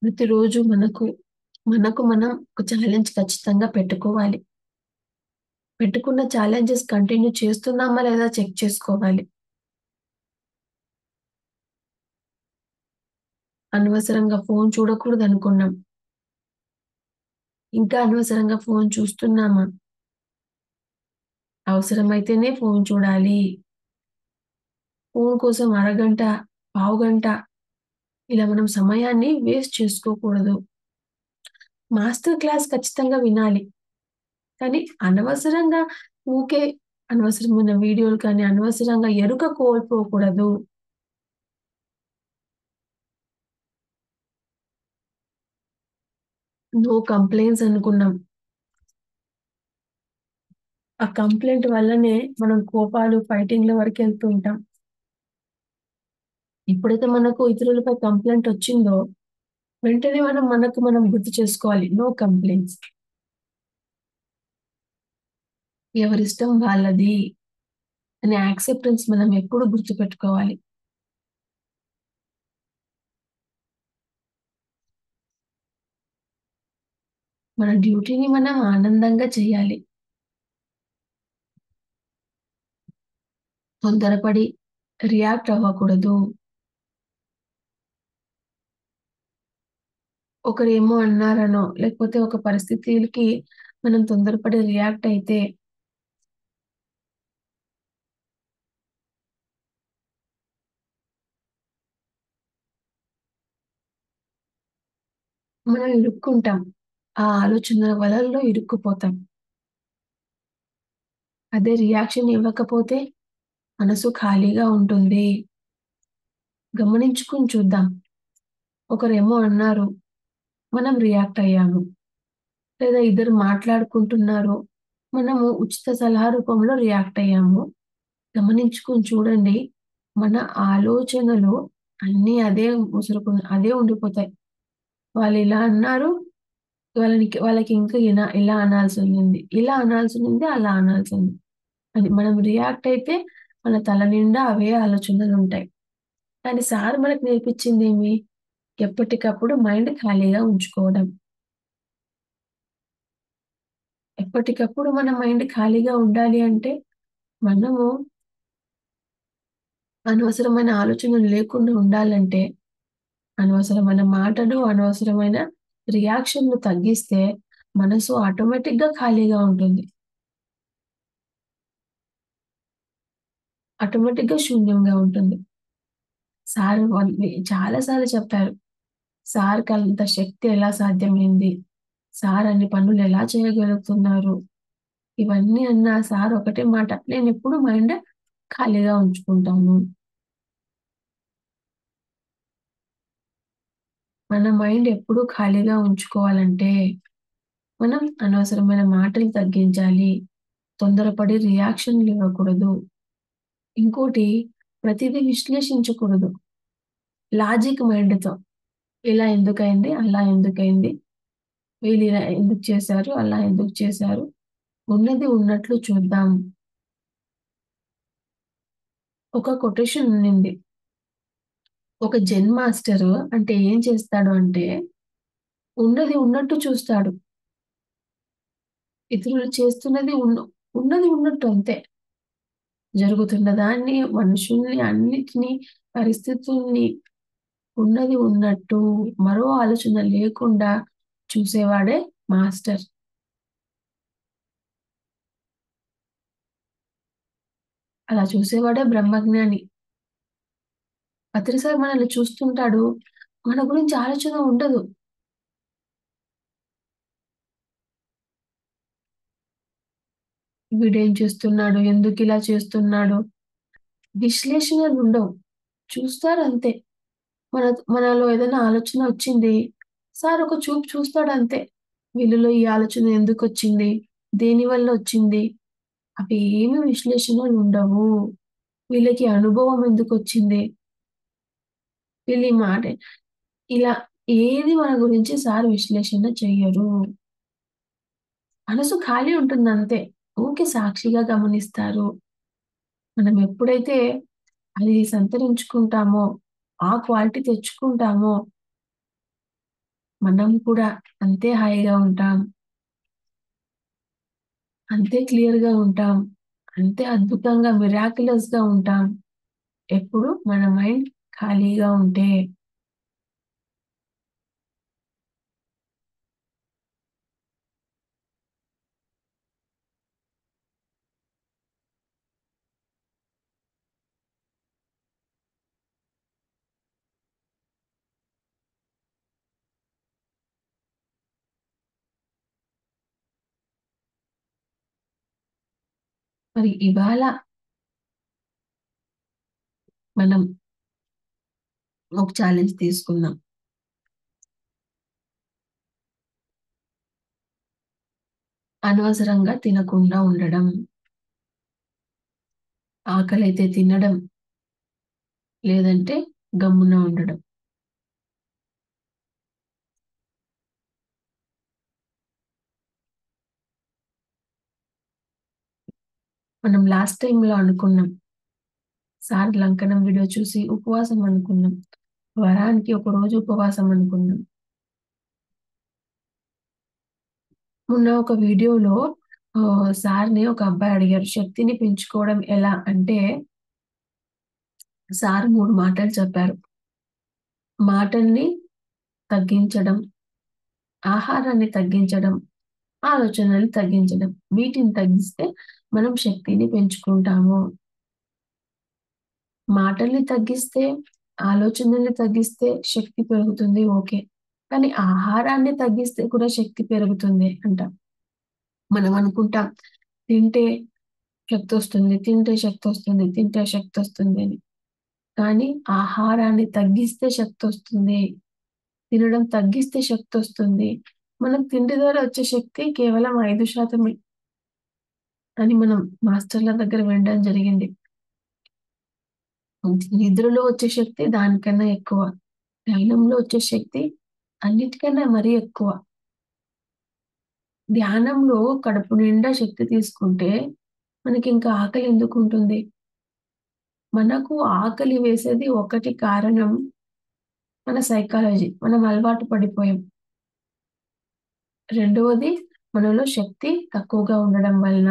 ప్రతిరోజు మనకు మనం ఒక ఛాలెంజ్ ఖచ్చితంగా పెట్టుకోవాలి. పెట్టుకున్న ఛాలెంజెస్ కంటిన్యూ చేస్తున్నామా లేదా చెక్ చేసుకోవాలి. అనవసరంగా ఫోను చూడకూడదనుకున్నాం. ఇంకా అనవసరంగా ఫోను చూస్తున్నామా? అవసరమైతేనే ఫోను చూడాలి. ఫోను కోసం అరగంట, పావుగంట ఇలా మనం సమయాన్ని వేస్ట్ చేసుకోకూడదు. మాస్టర్ క్లాస్ ఖచ్చితంగా వినాలి. కానీ అనవసరంగా ఊకే అనవసరమైన వీడియోలు కానీ, అనవసరంగా ఎరుక కోల్పోకూడదు. నో కంప్లెయింట్స్ అనుకున్నాం. ఆ కంప్లెయింట్ వల్లనే మనం కోపాలు, ఫైటింగ్‌ల వరకెళ్తూ ఉంటాం. ఎప్పుడైతే మనకు ఇతరులపై కంప్లెయింట్ వచ్చిందో, వెంటనే మనకు మనం గుర్తు చేసుకోవాలి. No complaints. ఎవరిష్టం వాళ్ళది అనే యాక్సెప్టెన్స్ మనం ఎప్పుడు గుర్తుపెట్టుకోవాలి. మన డ్యూటీని మనం ఆనందంగా చేయాలి. తొందరపడి రియాక్ట్ అవ్వకూడదు. ఒకరేమో అన్నారనో, లేకపోతే ఒక పరిస్థితిలకి మనం తొందరపడి రియాక్ట్ అయితే, మనం ఇరుక్కుంటాం. ఆ ఆలోచనల వలల్లో ఇరుక్కుపోతాం. అదే రియాక్షన్ ఇవ్వకపోతే మనసు ఖాళీగా ఉంటుంది. గమనించుకొని చూద్దాం. ఒకరేమో అన్నారు, మనం రియాక్ట్ అయ్యాము. లేదా ఇద్దరు మాట్లాడుకుంటున్నారు. మనము ఉచిత సలహా రూపంలో రియాక్ట్ అయ్యాము. గమనించుకొని చూడండి. మన ఆలోచనలు అన్నీ అదే ఉండిపోతాయి. వాళ్ళిలా అన్నారు. వాళ్ళకి ఇంకా ఇలా అనాల్సుండింది. ఇలా అనాల్సుండింది, అలా అనాల్సుంది. అని మనం రియాక్ట్ అయితే మన తల నిండా అవే ఆలోచనలుంటాయి. కానీ సార్ మనకు నేర్పించిందేమి? ఎప్పటికప్పుడు మైండ్ ఖాళీగా ఉంచుకోవడం. ఎప్పటికప్పుడు మన మైండ్ ఖాళీగా ఉండాలి అంటే, మనము అనవసరమైన ఆలోచనలు లేకుండా ఉండాలంటే, అనవసరమైన మాటలు, అనవసరమైన రియాక్షన్‌లు తగ్గిస్తే, మనసు ఆటోమేటిక్‌గా ఖాళీగా ఉంటుంది. ఆటోమేటిక్‌గా శూన్యంగా ఉంటుంది. సార్ చాలా సార్లు చెప్పారు. సార్‌కంత శక్తి ఎలా సాధ్యమైంది? సార్ అన్ని పనులు ఎలా చేయగలుగుతున్నారు? ఇవన్నీ అన్న సార్ ఒకటే మాట, "నేనెప్పుడు మైండ్ ఖాళీగా ఉంచుకుంటాను." మన మైండ్ ఎప్పుడూ ఖాళీగా ఉంచుకోవాలంటే, మనం అనవసరమైన మాటలు తగ్గించాలి. తొందరపడి రియాక్షన్‌లు ఇవ్వకూడదు. ఇంకోటి ప్రతిదీ విశ్లేషించకూడదు. లాజిక్ మైండ్‌తో ఇలా ఎందుకయింది? అలా ఎందుకయింది? వీళ్ళు ఇలా ఎందుకు చేశారు? అలా ఎందుకు చేశారు? ఉన్నది ఉన్నట్లు చూద్దాం. ఒక కొటేషన్ ఉండింది. ఒక జెన్ మాస్టరు అంటే ఏం చేస్తాడు అంటే, ఉన్నది ఉన్నట్టు చూస్తాడు. ఇతరులు చేస్తున్నది ఉన్నది ఉన్నట్టు అంతే. జరుగుతున్న దాన్ని, మనుషుల్ని, అన్నిటిని, పరిస్థితుల్ని ఉన్నది ఉన్నట్టు మరో ఆలోచన లేకుండా చూసేవాడే మాస్టర్. అలా చూసేవాడే బ్రహ్మజ్ఞాని. ప్రతిసారి మనల్ని చూస్తుంటాడు. మన గురించి ఆలోచన ఉండదు. వీడేం చేస్తున్నాడు? ఎందుకిలా చేస్తున్నాడు? విశ్లేషణలుండవు. చూస్తారంతే. మన మనలో ఏదైనా ఆలోచన వచ్చింది. సార్ ఒక చూపు చూస్తాడంతే. వీళ్ళలో ఈ ఆలోచన ఎందుకొచ్చింది? దేనివల్లొచ్చింది? అవి ఏమి విశ్లేషణలుండవు. వీళ్ళకి అనుభవం ఎందుకొచ్చింది? వీళ్ళు ఈ మాట ఇలా ఏది మన గురించి సార్ విశ్లేషణ చెయ్యరు. మనసు ఖాళీ ఉంటుందంతే. ఊకే సాక్షిగా గమనిస్తారు. మనం ఎప్పుడైతే అది సంతరించుకుంటామో, ఆ క్వాలిటీ తెచ్చుకుంటామో మనం కూడా అంతే హాయిగా ఉంటాం. అంతే క్లియర్‌గా ఉంటాం. అంతే అద్భుతంగా మిరాకిలస్‌గా ఉంటాం. ఎప్పుడు మన మైండ్ ఖాళీగా ఉంటే. మరి ఇవాళ మనం ఒక ఛాలెంజ్ తీసుకుందాం. అనవసరంగా తినకుండా ఉండడం. ఆకలైతే తినడం. లేదంటే గమ్మున ఉండడం. మనం లాస్ట్ టైమ్‌లో అనుకున్నాం. సార్ లంకనం వీడియో చూసి ఉపవాసం అనుకున్నాం. వారానికి ఒక రోజు ఉపవాసం అనుకున్నాం. మొన్న ఒక వీడియోలో సార్‌ని ఒక అబ్బాయి అడిగారు. శక్తిని పెంచుకోవడం ఎలా అంటే, సార్ 3 మాటలు చెప్పారు. మాటల్ని తగ్గించడం, ఆహారాన్ని తగ్గించడం, ఆలోచనలు తగ్గించడం. వీటిని తగ్గిస్తే మనం శక్తిని పెంచుకుంటాము. మాటల్ని తగ్గిస్తే, ఆలోచనల్ని తగ్గిస్తే శక్తి పెరుగుతుంది ఓకే. కానీ ఆహారాన్ని తగ్గిస్తే కూడా శక్తి పెరుగుతుంది అంటాం. మనం అనుకుంటాం తింటే శక్తొస్తుంది, తింటే శక్తొస్తుంది, తింటే శక్తొస్తుంది అని. కానీ ఆహారాన్ని తగ్గిస్తే శక్తొస్తుంది. తినడం తగ్గిస్తే శక్తొస్తుంది. మనం తిండి ద్వారా వచ్చే శక్తి కేవలం 5% అని మనం మాస్టర్‌ల దగ్గర వినడం జరిగింది. నిద్రలో వచ్చే శక్తి దానికన్నా ఎక్కువ. ధ్యానంలో వచ్చే శక్తి అన్నిటికన్నా మరీ ఎక్కువ. ధ్యానంలో కడుపు నిండా శక్తి తీసుకుంటే మనకింకా ఆకలి ఎందుకుంటుంది? మనకు ఆకలి వేసేది ఒకటి కారణం మన సైకాలజీ. మనం అలవాటు పడిపోయాం. రెండవది మనలో శక్తి తక్కువగా ఉండడం వలన.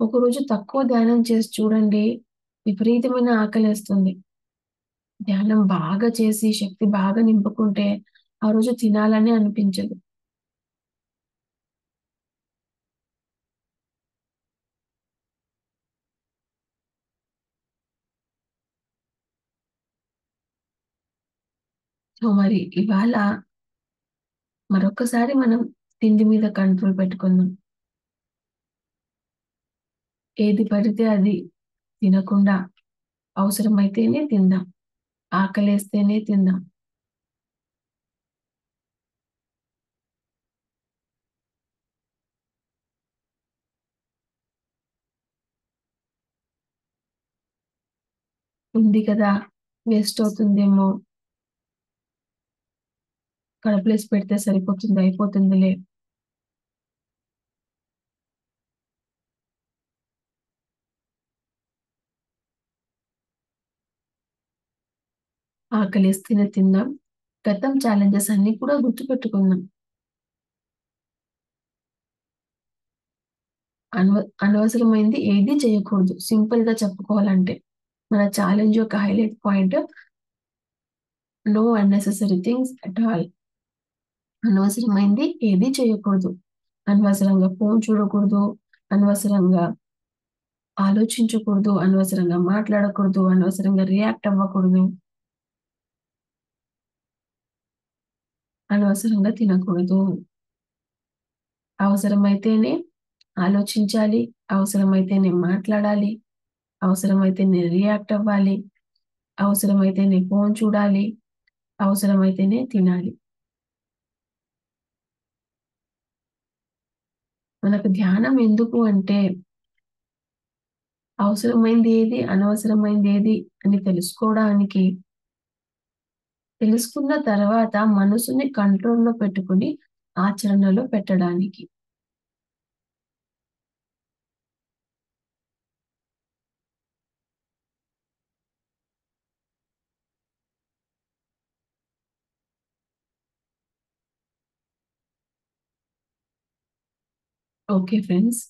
ఒకరోజు తక్కువ ధ్యానం చేసి చూడండి. విపరీతమైన ఆకలేస్తుంది. ధ్యానం బాగా చేసి శక్తి బాగా నింపుకుంటే ఆ రోజు తినాలనే అనిపించదు. సో, మరి ఇవాళ మరొక్కసారి మనం తిండి మీద కంట్రోల్ పెట్టుకుందాం. ఏది పడితే అది తినకుండా అవసరమైతేనే తిందాం. ఆకలేస్తేనే తిందాం. ఉంది కదా! వేస్ట్ అవుతుందేమో, కడుపులో ఏసి పెడితే సరిపోతుంది, అయిపోతుందిలే. ఆకలేస్తేనే తిందాం. గతం ఛాలెంజెస్ అన్నీ కూడా గుర్తుపెట్టుకుందాం. అనవసరమైంది ఏది చేయకూడదు. సింపుల్‌గా చెప్పుకోవాలంటే. మన ఛాలెంజ్ యొక్క highlight point no unnecessary things at all. అనవసరమైంది ఏది చేయకూడదు. అనవసరంగా ఫోను చూడకూడదు. అనవసరంగా ఆలోచించకూడదు. అనవసరంగా మాట్లాడకూడదు. అనవసరంగా రియాక్ట్ అవ్వకూడదు. అనవసరంగా తినకూడదు. అవసరమైతేనే ఆలోచించాలి. అవసరమైతేనే మాట్లాడాలి. అవసరమైతేనే రియాక్ట్ అవ్వాలి. అవసరమైతేనే ఫోను చూడాలి. అవసరమైతేనే తినాలి. మనకు ధ్యానం ఎందుకు అంటే, అవసరమైంది ఏది, అనవసరమైంది ఏది అని తెలుసుకోవడానికి, తెలుసుకున్న తర్వాత మనసుని కంట్రోల్‌లో పెట్టుకొని ఆచరణలో పెట్టడానికి. Okay friends.